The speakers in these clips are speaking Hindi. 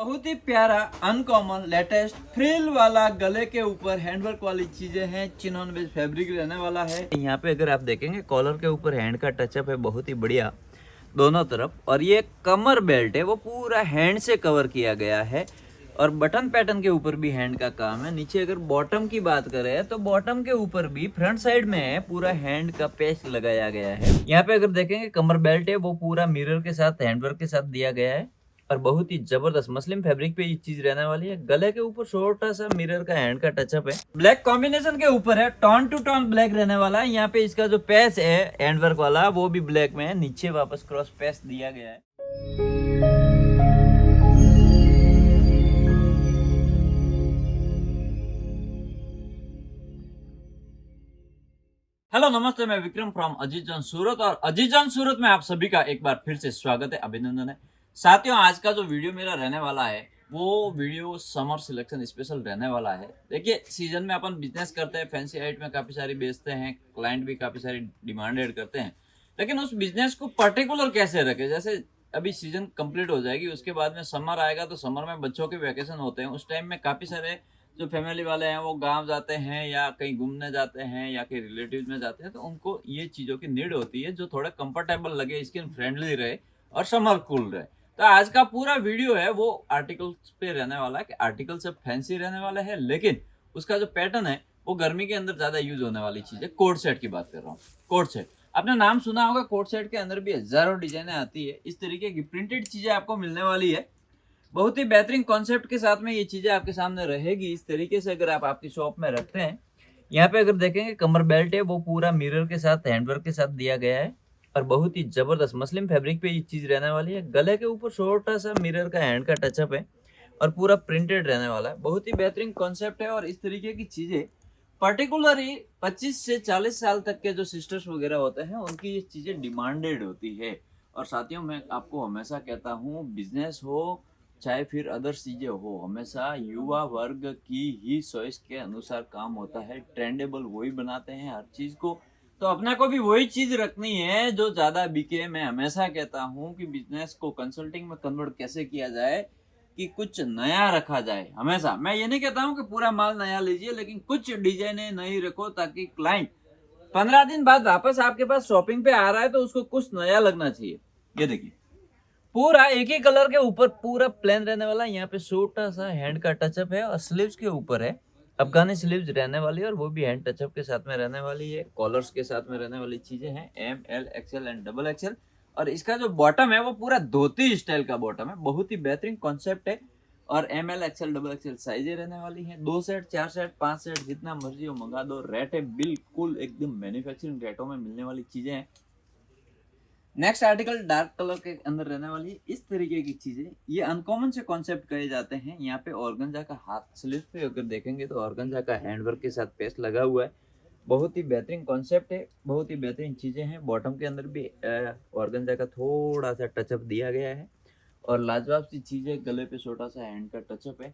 बहुत ही प्यारा अनकॉमन लेटेस्ट फ्रिल वाला गले के ऊपर हैंडवर्क वाली चीजें हैं। चिनॉन बेस फैब्रिक रहने वाला है। यहाँ पे अगर आप देखेंगे कॉलर के ऊपर हैंड का टचअप है, बहुत ही बढ़िया दोनों तरफ। और ये कमर बेल्ट है वो पूरा हैंड से कवर किया गया है और बटन पैटर्न के ऊपर भी हैंड का काम है। नीचे अगर बॉटम की बात करें तो बॉटम के ऊपर भी फ्रंट साइड में पूरा हैंड का पेस्ट लगाया गया है। यहाँ पे अगर देखेंगे कमर बेल्ट है वो पूरा मिरर के साथ हैंडवर्क के साथ दिया गया है और बहुत ही जबरदस्त मसलिन फैब्रिक पे ये चीज रहने वाली है। गले के ऊपर छोटा सा मिरर का हैंड का टचअप है। ब्लैक कॉम्बिनेशन के ऊपर है, टोन टू टोन ब्लैक रहने वाला है। यहाँ पे इसका जो पैच है हैंडवर्क वाला वो भी ब्लैक में है, नीचे वापस क्रॉस पैच दिया गया है। हेलो नमस्ते, मैं विक्रम फ्रॉम अजीत जॉन सूरत और अजीत जॉन सूरत में आप सभी का एक बार फिर से स्वागत है, अभिनंदन है। साथियों, आज का जो वीडियो मेरा रहने वाला है वो वीडियो समर सिलेक्शन स्पेशल रहने वाला है। देखिए, सीजन में अपन बिजनेस करते हैं, फैंसी आइट में काफी सारी बेचते हैं, क्लाइंट भी काफी सारी डिमांडेड करते हैं, लेकिन उस बिजनेस को पर्टिकुलर कैसे रखे। जैसे अभी सीजन कंप्लीट हो जाएगी, उसके बाद में समर आएगा तो समर में बच्चों के वैकेशन होते हैं। उस टाइम में काफी सारे जो फैमिली वाले हैं वो गांव जाते हैं या कहीं घूमने जाते हैं या कहीं रिलेटिव्स में जाते हैं, तो उनको ये चीज़ों की नीड होती है जो थोड़ा कंफर्टेबल लगे, स्किन फ्रेंडली रहे और समर कूल रहे। तो आज का पूरा वीडियो है वो आर्टिकल्स पे रहने वाला है कि आर्टिकल सब फैंसी रहने वाले हैं, लेकिन उसका जो पैटर्न है वो गर्मी के अंदर ज़्यादा यूज होने वाली चीज़ है। कोट सेट की बात कर रहा हूँ। कोट सेट आपने नाम सुना होगा, कोट सेट के अंदर भी हजारों डिजाइने आती है। इस तरीके की प्रिंटेड चीज़ें आपको मिलने वाली है। बहुत ही बेहतरीन कॉन्सेप्ट के साथ में ये चीजें आपके सामने रहेगी। इस तरीके से अगर आप आपकी शॉप में रखते हैं, यहाँ पे अगर देखेंगे कमर बेल्ट है वो पूरा मिरर के साथ हैंडवर्क के साथ दिया गया है और बहुत ही जबरदस्त मसलिन फैब्रिक पे ये चीज रहने वाली है। गले के ऊपर छोटा सा मिरर का हैंड का टचअप है और पूरा प्रिंटेड रहने वाला है। बहुत ही बेहतरीन कॉन्सेप्ट है और इस तरीके की चीजें पर्टिकुलरली 25 से 40 साल तक के जो सिस्टर्स वगैरह होते हैं उनकी ये चीजें डिमांडेड होती है। और साथियों, मैं आपको हमेशा कहता हूँ, बिजनेस हो चाहे फिर अदर चीजें हो, हमेशा युवा वर्ग की ही चॉइस के अनुसार काम होता है। ट्रेंडेबल वही बनाते हैं हर चीज को, तो अपने को भी वही चीज रखनी है जो ज्यादा बिके। मैं हमेशा कहता हूँ कि बिजनेस को कंसल्टिंग में कन्वर्ट कैसे किया जाए कि कुछ नया रखा जाए। हमेशा मैं ये नहीं कहता हूँ कि पूरा माल नया लीजिए, लेकिन कुछ डिजाइने नई रखो ताकि क्लाइंट 15 दिन बाद वापस आपके पास शॉपिंग पे आ रहा है तो उसको कुछ नया लगना चाहिए। ये देखिए, पूरा एक ही कलर के ऊपर पूरा प्लेन रहने वाला। यहाँ पे छोटा सा हैंड का टचअप है और स्लीव्स के ऊपर है अफगानी स्लीव्स रहने वाली है और वो भी हैंड टचअप के साथ में रहने वाली है। कॉलर्स के साथ में रहने वाली चीजें हैं, M, L, XL and double XL. और इसका जो बॉटम है वो पूरा धोती स्टाइल का बॉटम है। बहुत ही बेहतरीन कॉन्सेप्ट है और M, L, XL, double XL साइजें रहने वाली है। 2 सेट, 4 सेट, 5 सेट, जितना मर्जी हो मंगा दो। रेट है बिल्कुल एकदम मैन्युफैक्चरिंग रेटों में मिलने वाली चीजें हैं। नेक्स्ट आर्टिकल डार्क कलर के अंदर रहने वाली है। इस तरीके की चीजें ये अनकॉमन से कॉन्सेप्ट कहे जाते हैं। यहाँ पे ऑर्गेन्जा का हाथ स्लीव पे अगर देखेंगे तो ऑर्गेन्जा का हैंडवर्क के साथ पेस्ट लगा हुआ है। बहुत ही बेहतरीन कॉन्सेप्ट है, बहुत ही बेहतरीन चीजें हैं। बॉटम के अंदर भी ऑर्गेन्जा का थोड़ा सा टचअप दिया गया है और लाजवाब सी चीज है। गले पे छोटा सा हैंड का टचअप है।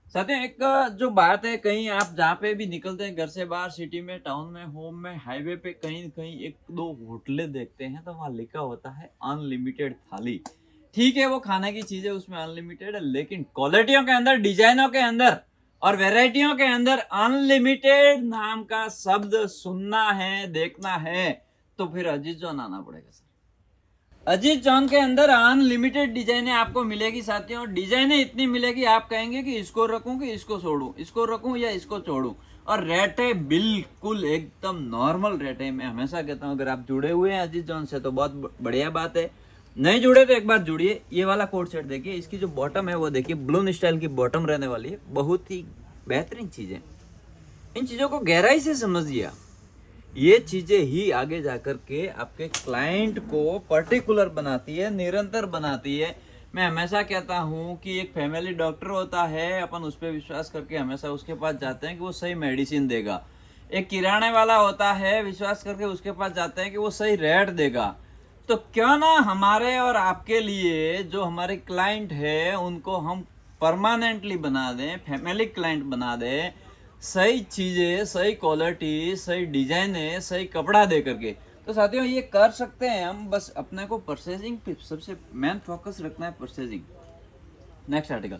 साथियों, एक जो बात है, कहीं आप जहाँ पे भी निकलते हैं घर से बाहर, सिटी में, टाउन में, होम में, हाईवे पे, कहीं न कहीं एक दो होटलें देखते हैं तो वहाँ लिखा होता है अनलिमिटेड थाली। ठीक है, वो खाने की चीजें उसमें अनलिमिटेड है, लेकिन क्वालिटियों के अंदर, डिजाइनों के अंदर और वेराइटियों के अंदर अनलिमिटेड नाम का शब्द सुनना है, देखना है, तो फिर अजीत जॉन आना पड़ेगा। अजीत जॉन के अंदर अनलिमिटेड डिजाइने आपको मिलेगी साथियों। डिजाइने इतनी मिलेगी आप कहेंगे कि इसको रखूं कि इसको छोड़ूं, इसको रखूं या इसको छोड़ूं। और रेट है बिल्कुल एकदम नॉर्मल रेट है। मैं हमेशा कहता हूं, अगर आप जुड़े हुए हैं अजीत जॉन से तो बहुत बढ़िया बात है, नहीं जुड़े तो एक बार जुड़िए। ये वाला कोट सेट देखिए, इसकी जो बॉटम है वो देखिए, ब्लून स्टाइल की बॉटम रहने वाली है। बहुत ही बेहतरीन चीज है। इन चीजों को गहराई से समझिए। ये चीजें ही आगे जाकर के आपके क्लाइंट को पर्टिकुलर बनाती है, निरंतर बनाती है। मैं हमेशा कहता हूँ कि एक फैमिली डॉक्टर होता है, अपन उस पर विश्वास करके हमेशा उसके पास जाते हैं कि वो सही मेडिसिन देगा। एक किराने वाला होता है, विश्वास करके उसके पास जाते हैं कि वो सही रेट देगा। तो क्यों ना हमारे और आपके लिए जो हमारे क्लाइंट है उनको हम परमानेंटली बना दें, फैमिली क्लाइंट बना दें। सही चीजें, सही क्वालिटी, सही डिजाइन है, सही कपड़ा दे करके। तो साथियों, ये कर सकते हैं हम। बस अपने को परचेजिंग पे सबसे मेन फोकस रखना है। Purchasing next article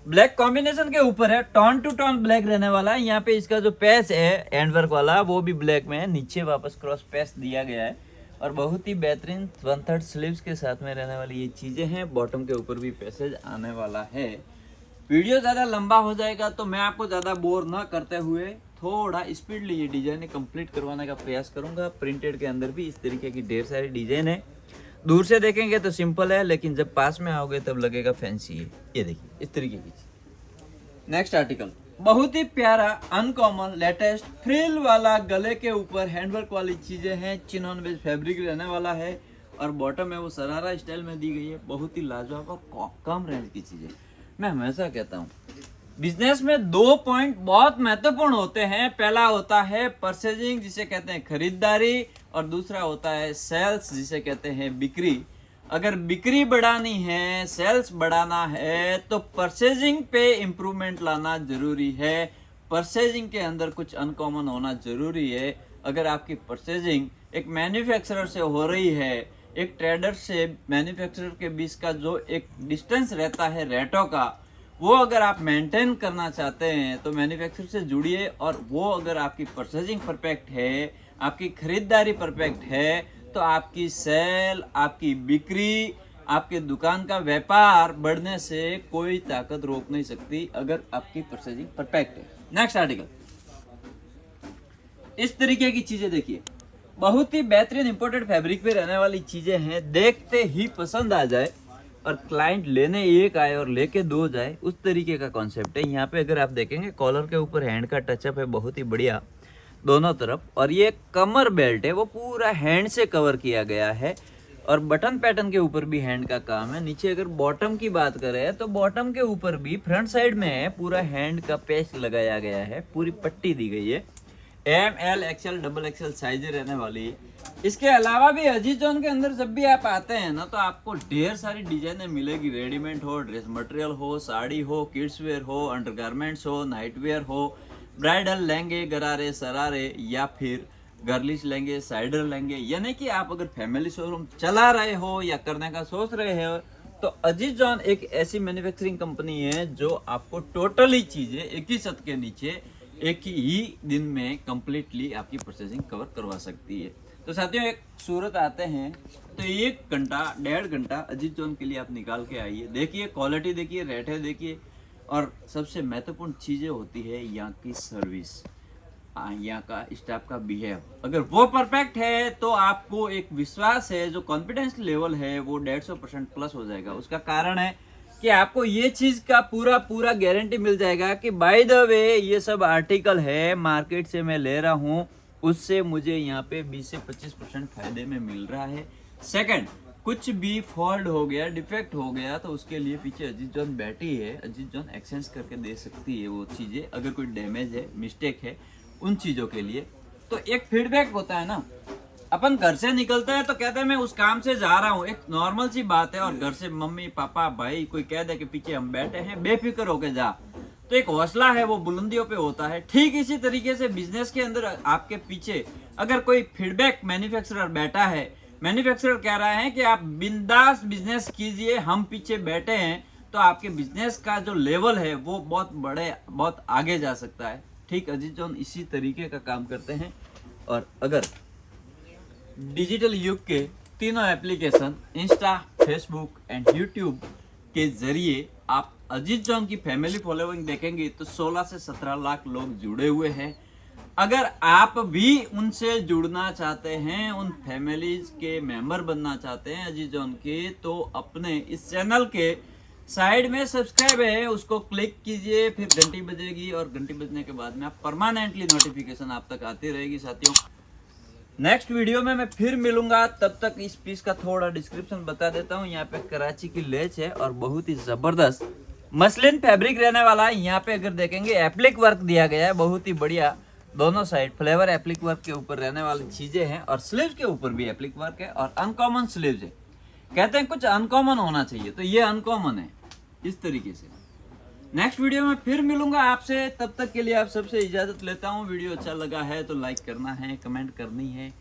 black combination के ऊपर है, टोन टू टोन ब्लैक रहने वाला है। यहाँ पे इसका जो पैच है हैंड वर्क वाला वो भी ब्लैक में है, नीचे वापस क्रॉस पैच दिया गया है और बहुत ही बेहतरीन 1/3 स्लीव्स के साथ में रहने वाली ये चीजें हैं। बॉटम के ऊपर भी पैसेज आने वाला है। वीडियो ज़्यादा लंबा हो जाएगा तो मैं आपको ज़्यादा बोर ना करते हुए थोड़ा स्पीडली ये डिजाइन कंप्लीट करवाने का प्रयास करूंगा। प्रिंटेड के अंदर भी इस तरीके की ढेर सारी डिजाइन है। दूर से देखेंगे तो सिंपल है, लेकिन जब पास में आओगे तब लगेगा फैंसी है। ये देखिए इस तरीके की। नेक्स्ट आर्टिकल बहुत ही प्यारा अनकॉमन लेटेस्ट फ्रिल वाला गले के ऊपर हैंडवर्क वाली चीजें हैं। चिनॉन बेस फैब्रिक रहने वाला है और बॉटम है वो सरारा स्टाइल में दी गई है। बहुत ही लाजवाब और कम रेंज की चीजें। मैं हमेशा कहता हूँ बिजनेस में 2 पॉइंट बहुत महत्वपूर्ण होते हैं। पहला होता है परचेजिंग जिसे कहते हैं खरीदारी, और दूसरा होता है सेल्स जिसे कहते हैं बिक्री। अगर बिक्री बढ़ानी है, सेल्स बढ़ाना है तो परचेजिंग पे इम्प्रूवमेंट लाना जरूरी है। परचेजिंग के अंदर कुछ अनकॉमन होना जरूरी है। अगर आपकी परचेजिंग एक मैन्युफैक्चरर से हो रही है, एक ट्रेडर से मैन्युफैक्चरर के बीच का जो एक डिस्टेंस रहता है रेटों का, वो अगर आप मेंटेन करना चाहते हैं तो मैन्युफैक्चरर से जुड़िए। और वो अगर आपकी परचेजिंग परफेक्ट है, आपकी खरीदारी परफेक्ट है, तो आपकी सेल, आपकी बिक्री, आपके दुकान का व्यापार बढ़ने से कोई ताकत रोक नहीं सकती अगर आपकी परचेजिंग परफेक्ट है। नेक्स्ट आर्टिकल इस तरीके की चीजें देखिए, बहुत ही बेहतरीन इंपोर्टेड फैब्रिक पे रहने वाली चीजें हैं। देखते ही पसंद आ जाए और क्लाइंट लेने एक आए और लेके 2 जाए, उस तरीके का कॉन्सेप्ट है। यहाँ पे अगर आप देखेंगे कॉलर के ऊपर हैंड का टचअप है बहुत ही बढ़िया दोनों तरफ, और ये कमर बेल्ट है वो पूरा हैंड से कवर किया गया है और बटन पैटर्न के ऊपर भी हैंड का काम है। नीचे अगर बॉटम की बात करें तो बॉटम के ऊपर भी फ्रंट साइड में है पूरा हैंड का पैच लगाया गया है, पूरी पट्टी दी गई है। ML XL XXL साइज रहने वाली है। इसके अलावा भी अजीज जोन के अंदर जब भी आप आते हैं ना तो आपको ढेर सारी डिजाइनें मिलेगी। रेडीमेड हो, ड्रेस मटेरियल हो, साड़ी हो, किड्स वेयर हो, अंडरगारमेंट्स हो, नाइट वेयर हो, ब्राइडल लहंगे, गरारे, सरारे या फिर गर्लिश लहंगे, साइडर लहंगे। यानी कि आप अगर फैमिली शोरूम चला रहे हो या करने का सोच रहे हो तो अजीज जॉन एक ऐसी मैन्युफैक्चरिंग कंपनी है जो आपको टोटली चीजें एक ही छत के नीचे एक ही दिन में कंप्लीटली आपकी प्रोसेसिंग कवर करवा सकती है। तो साथियों एक सूरत आते हैं तो 1 घंटा 1.5 घंटा अजीज जॉन के लिए आप निकाल के आइए। देखिए क्वालिटी देखिए, रेट देखिए, और सबसे महत्वपूर्ण चीजें होती है यहाँ की सर्विस, यहाँ का स्टाफ का बिहेव। अगर वो परफेक्ट है तो आपको एक विश्वास है, जो कॉन्फिडेंस लेवल है वो 150% प्लस हो जाएगा। उसका कारण है कि आपको ये चीज का पूरा गारंटी मिल जाएगा कि बाय द वे ये सब आर्टिकल है मार्केट से मैं ले रहा हूँ, उससे मुझे यहाँ पे 20 से 25% फायदे में मिल रहा है। सेकंड, कुछ भी फॉल्ट हो गया, डिफेक्ट हो गया तो उसके लिए पीछे अजीज जॉन बैठी है। अजीज जॉन एक्सचेंज करके दे सकती है वो चीजें, अगर कोई डैमेज है, मिस्टेक है उन चीजों के लिए। तो एक फीडबैक होता है ना, अपन घर से निकलते हैं तो कहते हैं मैं उस काम से जा रहा हूँ, एक नॉर्मल सी बात है। और घर से मम्मी पापा भाई कोई कह दे कि पीछे हम बैठे हैं, बेफिक्र होके जा, तो एक हौसला है वो बुलंदियों पे होता है। ठीक इसी तरीके से बिजनेस के अंदर आपके पीछे अगर कोई फीडबैक मैन्युफैक्चरर बैठा है, मैन्युफैक्चरर कह रहा है कि आप बिंदास बिजनेस कीजिए, हम पीछे बैठे हैं, तो आपके बिजनेस का जो लेवल है वो बहुत आगे जा सकता है। ठीक अजीज जॉन इसी तरीके का काम करते हैं। और अगर डिजिटल युग के तीनों application Insta, Facebook and YouTube के जरिए आप अजीज जॉन की फैमिली फॉलोइंग देखेंगे तो 16 से 17 लाख लोग जुड़े हुए हैं। अगर आप भी उनसे जुड़ना चाहते हैं, उन फैमिलीज के मेंबर बनना चाहते हैं अजीज जॉन के, तो अपने इस चैनल के साइड में सब्सक्राइब है उसको क्लिक कीजिए, फिर घंटी बजेगी और घंटी बजने के बाद में आप परमानेंटली नोटिफिकेशन आप तक आती रहेगी। साथियों नेक्स्ट वीडियो में मैं फिर मिलूंगा, तब तक इस पीस का थोड़ा डिस्क्रिप्शन बता देता हूँ। यहाँ पे कराची की लेच है और बहुत ही जबरदस्त मसलिन फैब्रिक रहने वाला है। यहाँ पे अगर देखेंगे एप्लिक वर्क दिया गया है, बहुत ही बढ़िया, दोनों साइड फ्लेवर एप्लिक वर्क के ऊपर रहने वाली चीजें हैं और स्लीव्स के ऊपर भी एप्लिक वर्क है और अनकॉमन स्लीव्स है। कहते हैं कुछ अनकॉमन होना चाहिए, तो ये अनकॉमन है इस तरीके से। नेक्स्ट वीडियो में फिर मिलूंगा आपसे, तब तक के लिए आप सबसे इजाजत लेता हूँ। वीडियो अच्छा लगा है तो लाइक करना है, कमेंट करनी है।